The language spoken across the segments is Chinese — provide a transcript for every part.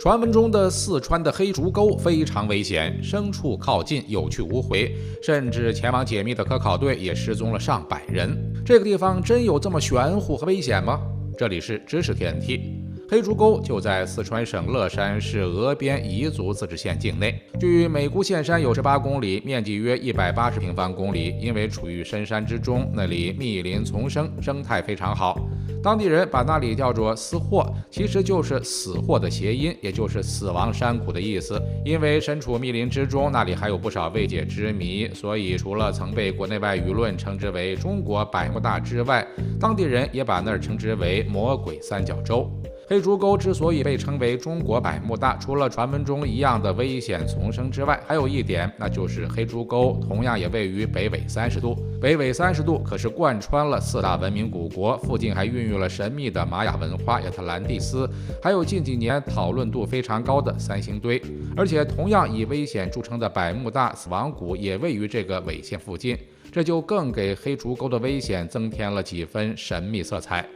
传闻中的四川的黑竹沟非常危险，牲畜靠近有去无回，甚至前往解密的科考队也失踪了上百人。这个地方真有这么玄乎和危险吗？这里是知识 TNT。黑竹沟就在四川省乐山市峨边彝族自治县境内，距美姑县山有18公里，面积约180平方公里。因为处于深山之中，那里密林丛生，生态非常好。当地人把那里叫做死货，其实就是死货的谐音，也就是死亡山谷的意思。因为身处密林之中，那里还有不少未解之谜，所以除了曾被国内外舆论称之为中国百慕大之外，当地人也把那儿称之为魔鬼三角洲。黑竹沟之所以被称为中国百慕大，除了传闻中一样的危险丛生之外，还有一点，那就是黑竹沟同样也位于北纬30度。北纬30度可是贯穿了4大文明古国，附近还孕育了神秘的玛雅文化、亚特兰蒂斯，还有近几年讨论度非常高的三星堆。而且同样以危险著称的百慕大死亡谷也位于这个纬线附近，这就更给黑竹沟的危险增添了几分神秘色彩。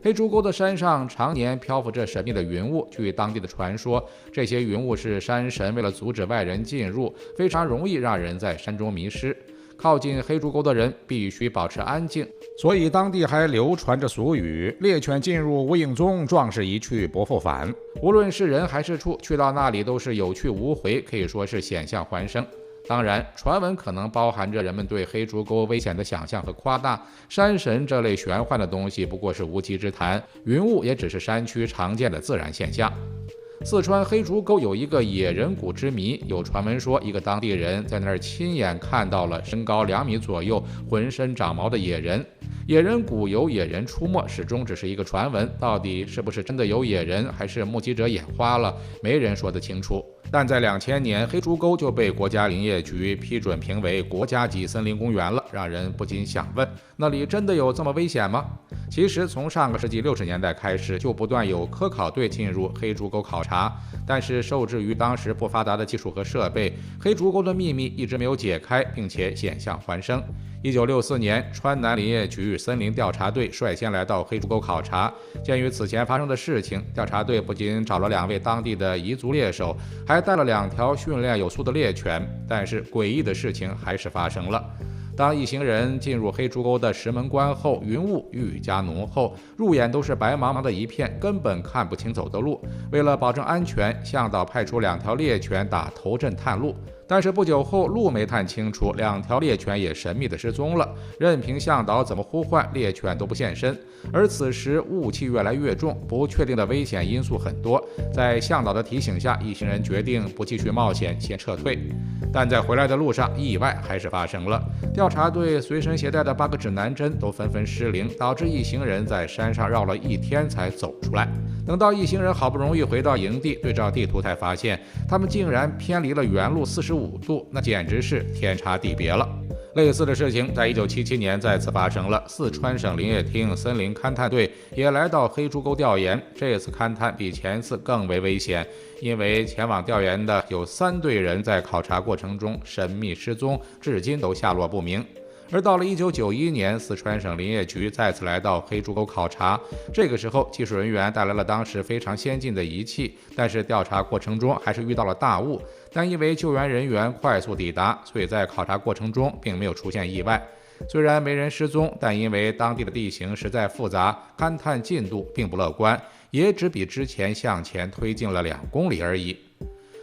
黑竹沟的山上常年漂浮着神秘的云雾，据当地的传说，这些云雾是山神为了阻止外人进入，非常容易让人在山中迷失。靠近黑竹沟的人必须保持安静，所以当地还流传着俗语：猎犬进入无影踪，壮士一去不复返。无论是人还是畜，去到那里都是有去无回，可以说是险象环生。当然，传闻可能包含着人们对黑竹沟危险的想象和夸大，山神这类玄幻的东西不过是无稽之谈，云雾也只是山区常见的自然现象。四川黑竹沟有一个野人谷之谜，有传闻说一个当地人在那儿亲眼看到了身高2米左右、浑身长毛的野人。野人谷有野人出没，始终只是一个传闻，到底是不是真的有野人，还是目击者眼花了，没人说得清楚。但在2000年，黑竹沟就被国家林业局批准评为国家级森林公园了，让人不禁想问，那里真的有这么危险吗？其实从上个世纪60年代开始，就不断有科考队进入黑竹沟考察，但是受制于当时不发达的技术和设备，黑竹沟的秘密一直没有解开，并且险象环生。1964年，川南林业局森林调查队率先来到黑竹沟考察。鉴于此前发生的事情，调查队不仅找了2位当地的彝族猎手，还带了2条训练有素的猎犬。但是诡异的事情还是发生了。当一行人进入黑竹沟的石门关后，云雾愈加浓厚，入眼都是白茫茫的一片，根本看不清走的路。为了保证安全，向导派出2条猎犬打头阵探路。但是不久后，路没探清楚，2条猎犬也神秘地失踪了。任凭向导怎么呼唤，猎犬都不现身。而此时雾气越来越重，不确定的危险因素很多。在向导的提醒下，一行人决定不继续冒险，先撤退。但在回来的路上，意外还是发生了。调查队随身携带的8个指南针都纷纷失灵，导致一行人在山上绕了1天才走出来。等到一行人好不容易回到营地，对照地图才发现，他们竟然偏离了原路45度，那简直是天差地别了。类似的事情在1977年再次发生了，四川省林业厅森林勘探队也来到黑竹沟调研。这次勘探比前次更为危险，因为前往调研的有3队人在考察过程中神秘失踪，至今都下落不明。而到了1991年，四川省林业局再次来到黑竹沟考察。这个时候，技术人员带来了当时非常先进的仪器，但是调查过程中还是遇到了大雾。但因为救援人员快速抵达，所以在考察过程中并没有出现意外。虽然没人失踪，但因为当地的地形实在复杂，勘探进度并不乐观，也只比之前向前推进了2公里而已。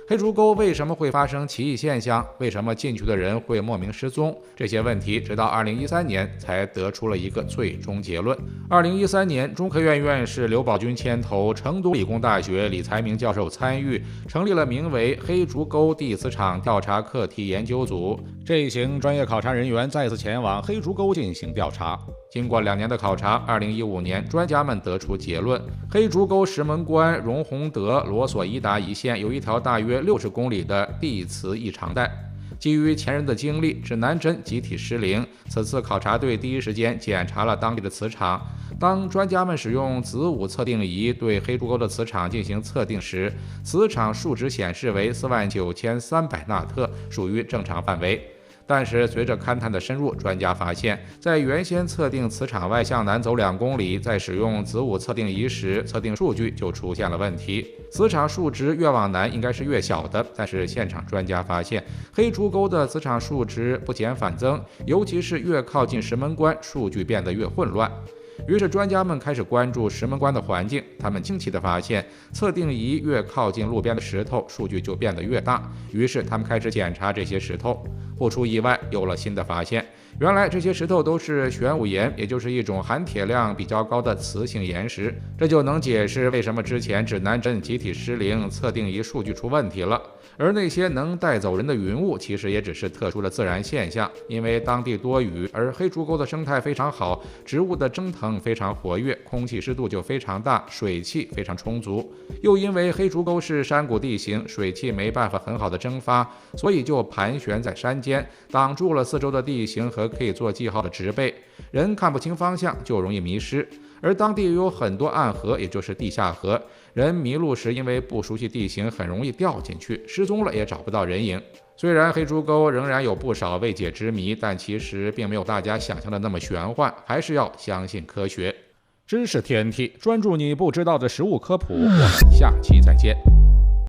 黑竹沟为什么会发生奇异现象？为什么进去的人会莫名失踪？这些问题直到2013年才得出了一个最终结论。2013年，中科院院士刘宝军牵头，成都理工大学李才明教授参与，成立了名为黑竹沟地磁场调查课题研究组。这一行专业考察人员再次前往黑竹沟进行调查。经过2年的考察，2015年，专家们得出结论：黑竹沟石门关、荣洪德、罗索伊达一线有一条大约60公里的地磁异常带。基于前人的经历，指南针集体失灵。此次考察队第一时间检查了当地的磁场。当专家们使用子午测定仪对黑竹沟的磁场进行测定时，磁场数值显示为49300纳特，属于正常范围。但是随着勘探的深入，专家发现，在原先测定磁场外向南走2公里，在使用子午测定仪时，测定数据就出现了问题。磁场数值越往南应该是越小的，但是现场专家发现，黑竹沟的磁场数值不减反增，尤其是越靠近石门关，数据变得越混乱。于是专家们开始关注石门关的环境，他们惊奇地发现，测定仪越靠近路边的石头，数据就变得越大。于是他们开始检查这些石头，不出意外，有了新的发现。原来这些石头都是玄武岩，也就是一种含铁量比较高的磁性岩石，这就能解释为什么之前指南针集体失灵，测定仪数据出问题了。而那些能带走人的云雾，其实也只是特殊的自然现象，因为当地多雨，而黑竹沟的生态非常好，植物的蒸腾非常活跃，空气湿度就非常大，水汽非常充足。又因为黑竹沟是山谷地形，水汽没办法很好的蒸发，所以就盘旋在山间，挡住了四周的地形和可以做记号的植被，人看不清方向，就容易迷失。而当地有很多暗河，也就是地下河，人迷路时因为不熟悉地形，很容易掉进去，失踪了也找不到人影。虽然黑竹沟仍然有不少未解之谜，但其实并没有大家想象的那么玄幻，还是要相信科学。知识天地，专注你不知道的食物科普，我们下期再见。